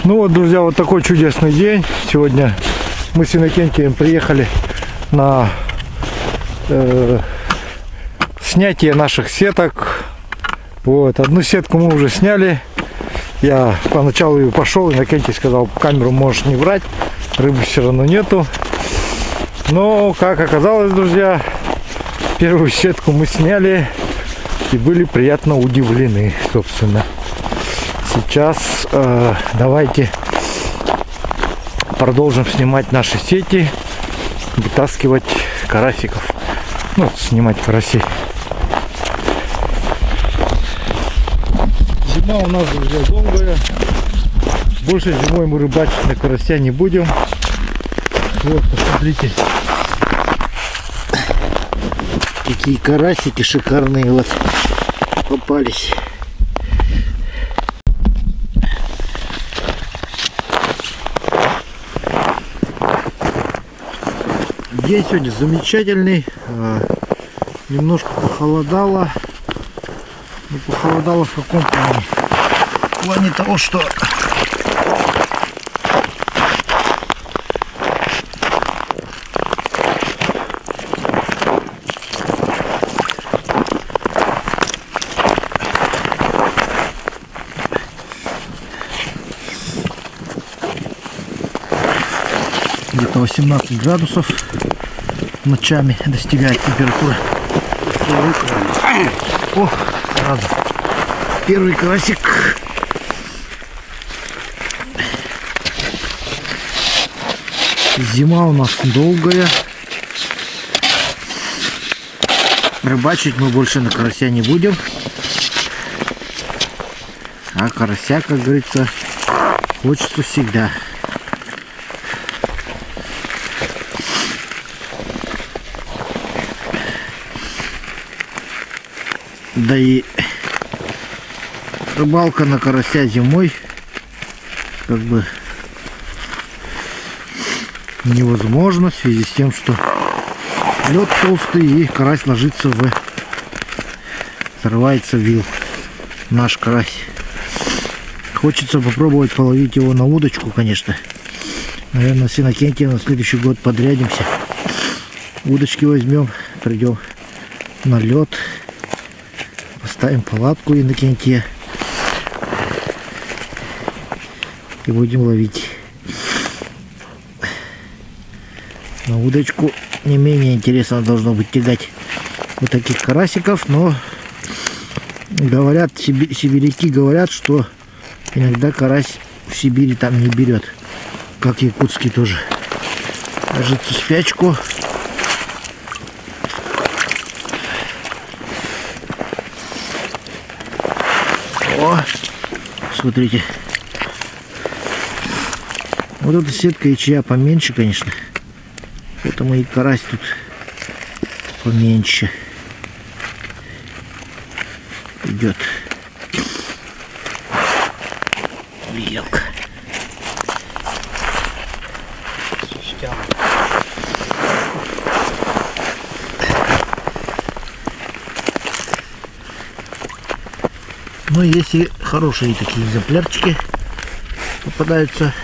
Ну вот, друзья, вот такой чудесный день. Сегодня мы с Иннокентием приехали на снятие наших сеток. Вот, одну сетку мы уже сняли. Я поначалу ее пошел, Иннокентий сказал, камеру можешь не брать, рыбы все равно нету. Но, как оказалось, друзья, первую сетку мы сняли и были приятно удивлены, собственно. Сейчас давайте продолжим снимать наши сети, вытаскивать карасиков, ну, снимать карасей. Зима у нас, друзья, долгая. Больше зимой мы рыбачить на карася не будем. Вот, посмотрите, какие карасики шикарные вот попались. День сегодня замечательный, немножко похолодало, но похолодало в каком плане? В плане того, что где-то 18 градусов ночами достигает температура. О, сразу первый карасик. Зима у нас долгая. Рыбачить мы больше на карася не будем. А карася, как говорится, хочется всегда. Да и рыбалка на карася зимой как бы невозможно в связи с тем, что лед толстый и карась ложится срывается в вил. Наш карась. Хочется попробовать половить его на удочку, конечно. Наверное, с Иннокентием на следующий год подрядимся. Удочки возьмем, придем на лед. Ставим палатку Иннокентия и будем ловить на удочку. Не менее интересно должно быть тягать вот таких карасиков, но говорят, сибиряки говорят, что иногда карась в Сибири там не берет, как якутский тоже. Ложится в спячку. О, смотрите. Вот эта сетка ячья поменьше, конечно. Поэтому и карась тут поменьше идет. Мелко. Но есть и хорошие такие экземплярчики попадаются.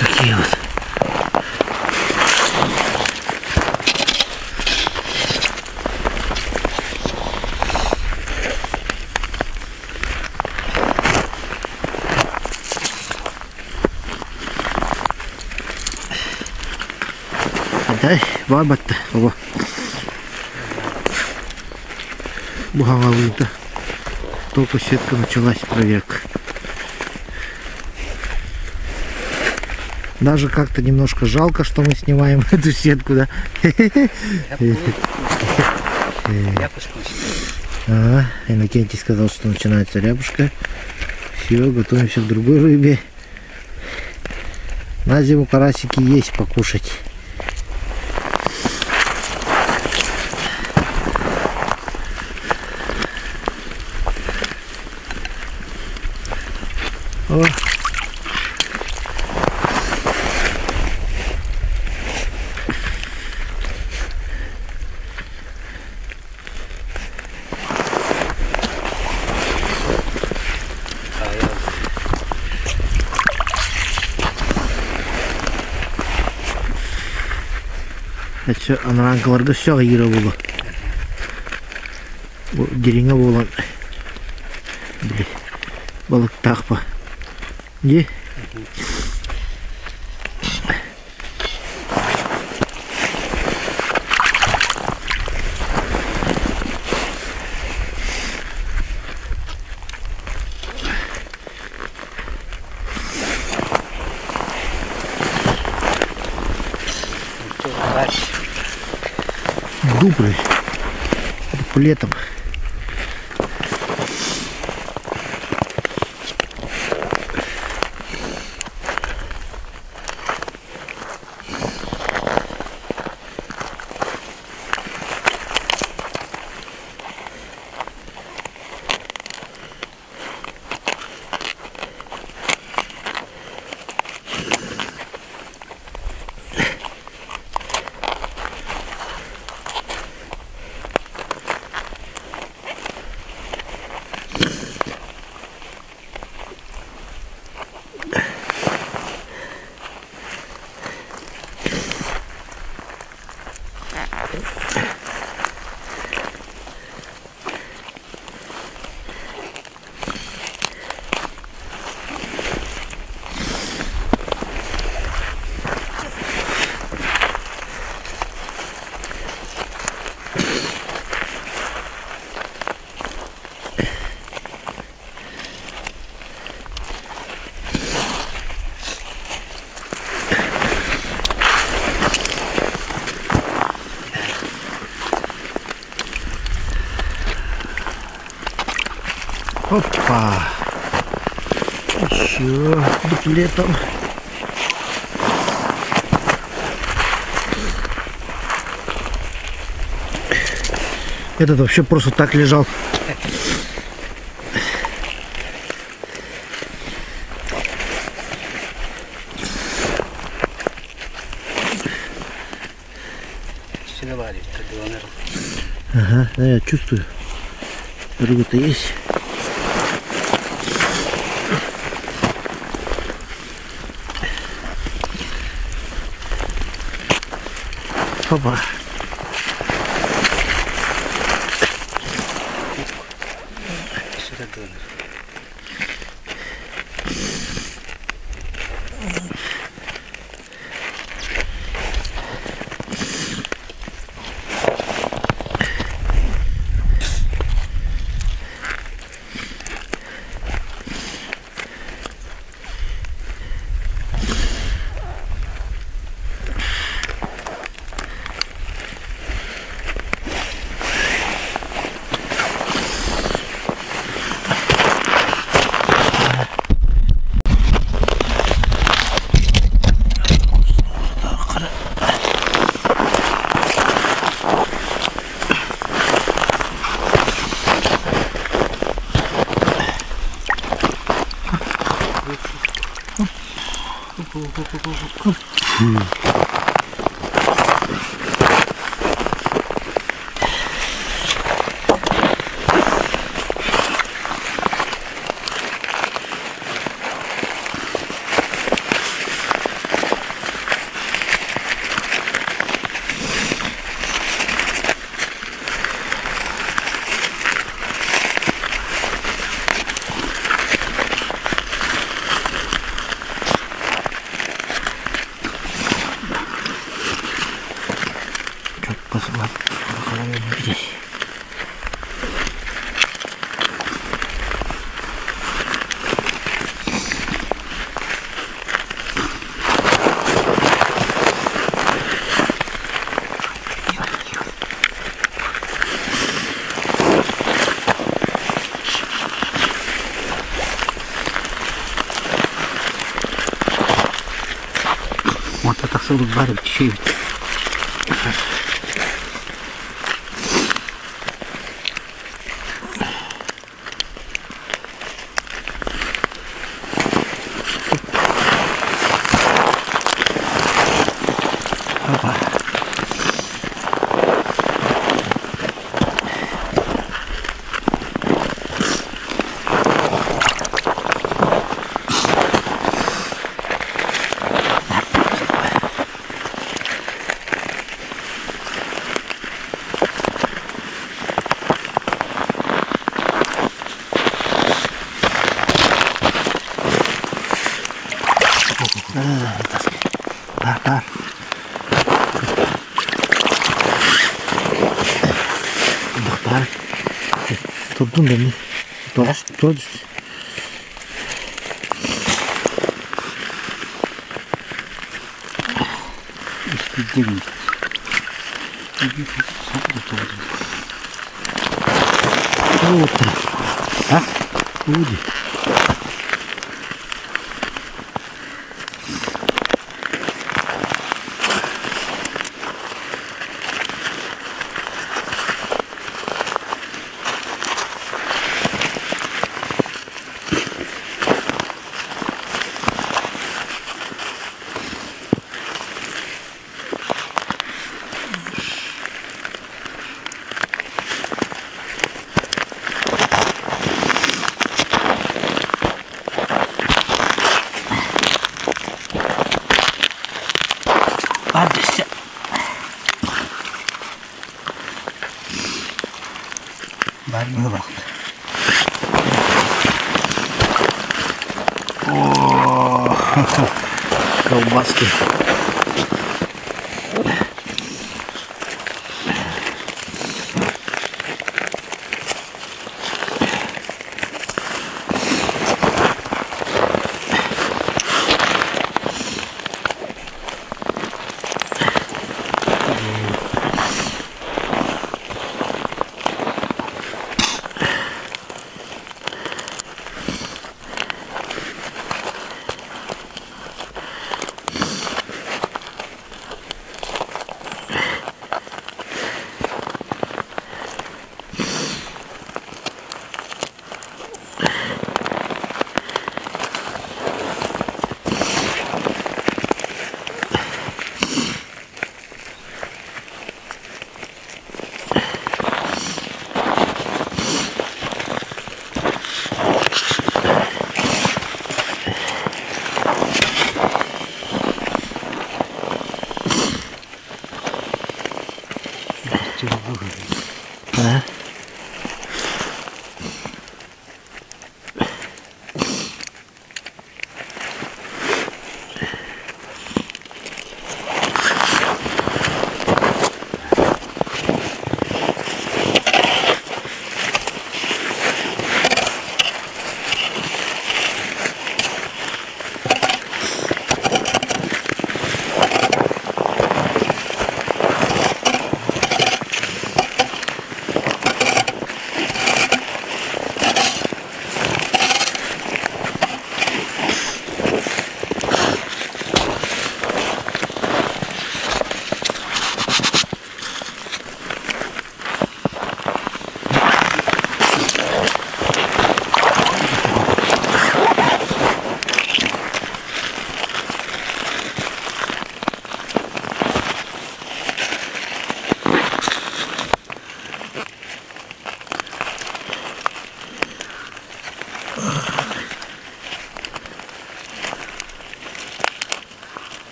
Такие вот. Дай баба-то. Головы-то. Только сетка началась, проверка. Даже как-то немножко жалко, что мы снимаем эту сетку, да? Ага, Иннокентий сказал, что начинается рябушка. Все, готовимся к другой рыбе. На зиму карасики есть покушать. О. Анаң кыларга шага йөрә булу. Бу диреңе булган. Балык тақпа. Ye. Дупры. Летом. Опа! Еще дуплетом. Этот вообще просто так лежал. Ага, да, я чувствую. Рыба-то есть. Опа. Здесь. Солод барып чейбит. Опа. Бар. Бар. Tudun da mı? Todos. İstediğim. Outra. Ah, ude. Падайся. Бармы бak. О, колбаски. А?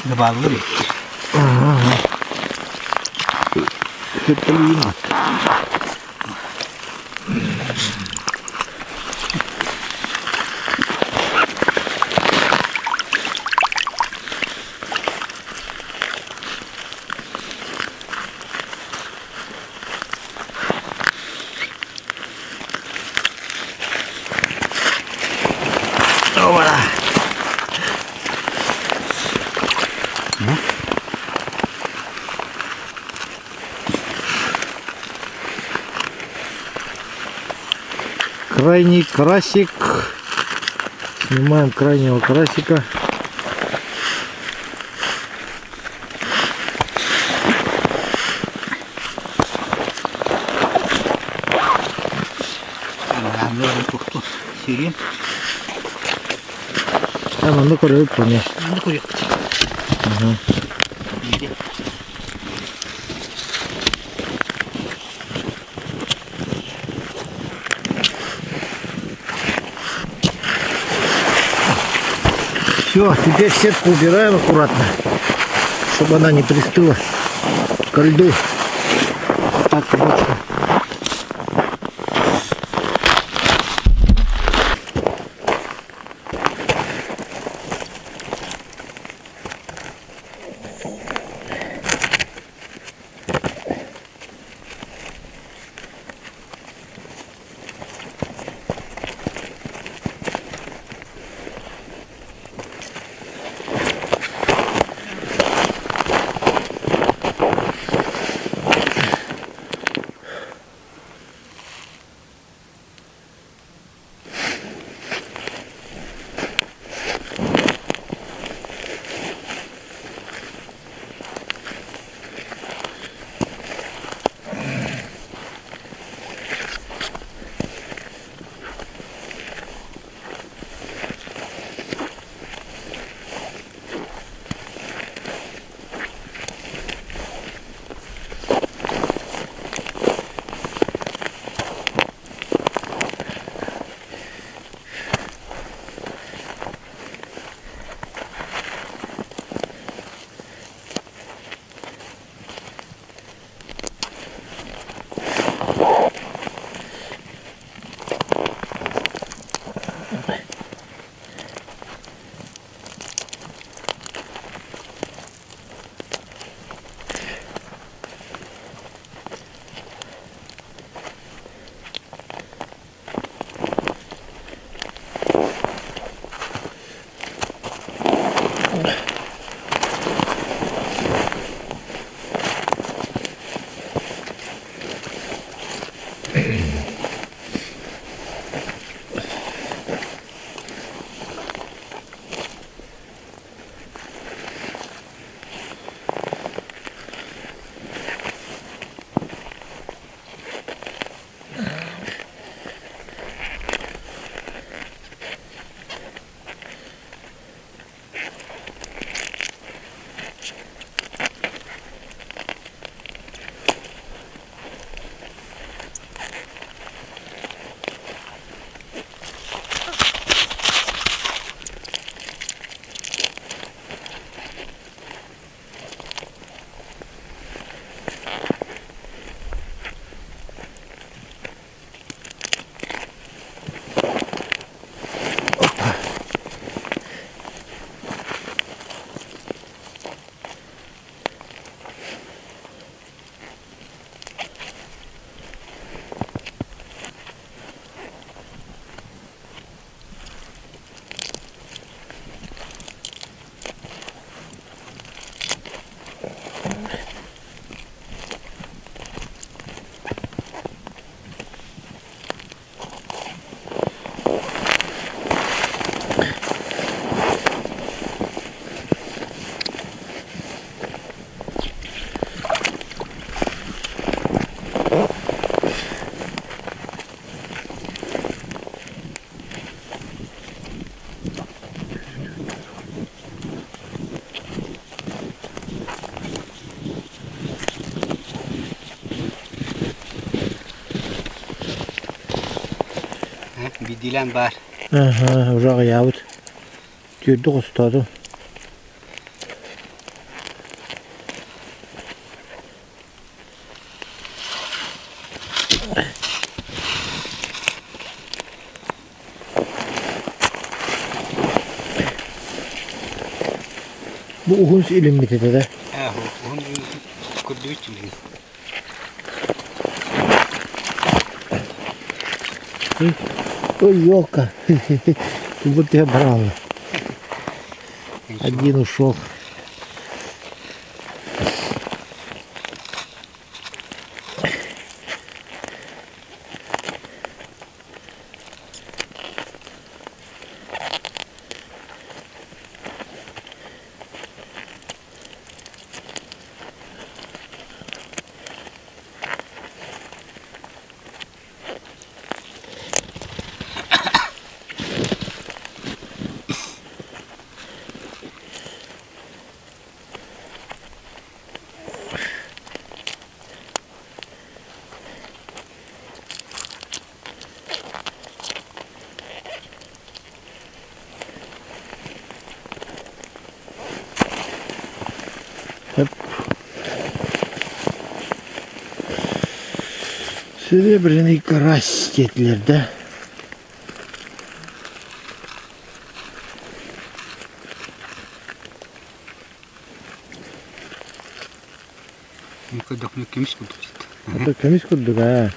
Добавили. Капеллина. Крайний карасик. Снимаем крайнего карасика. Tamam, no correo pone. No correo. Ага. Все, теперь сетку убираем аккуратно, чтобы она не пристыла ко льду. Так, бочка. Bir dilen var. Aha, uşağı yahut. Gördük ustadı. Bu uhunç ilim dedi de. Onu kurdu için. Ой, елка. Вот я брал. Один ушел. Серебряный карась dediler de. Никуда не кемиш kurdu. Hatta temiz kurduk ha.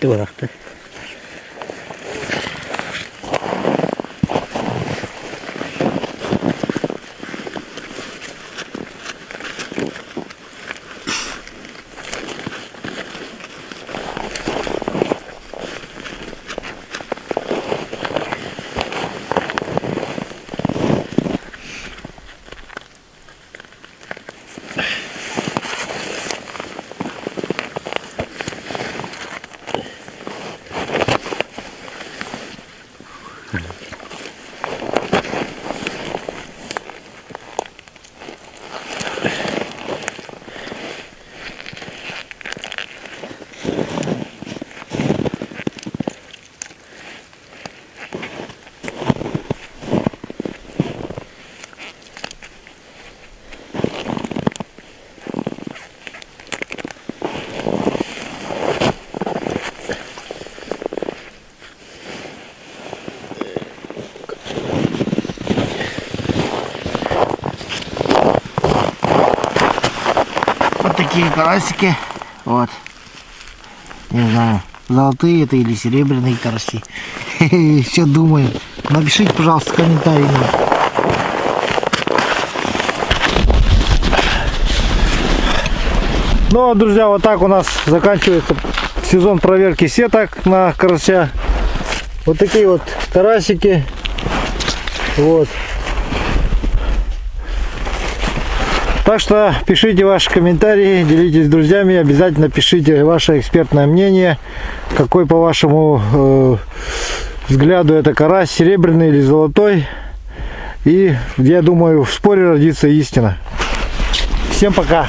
Bıraktı. Такие карасики, вот, не знаю, золотые это или серебряные караси. Все думаю. Напишите, пожалуйста, комментарий. Ну, друзья, вот так у нас заканчивается сезон проверки сеток на карася. Вот такие вот карасики. Вот. Так что пишите ваши комментарии, делитесь с друзьями, обязательно пишите ваше экспертное мнение, какой по вашему взгляду это карась, серебряный или золотой. И я думаю, в споре родится истина. Всем пока!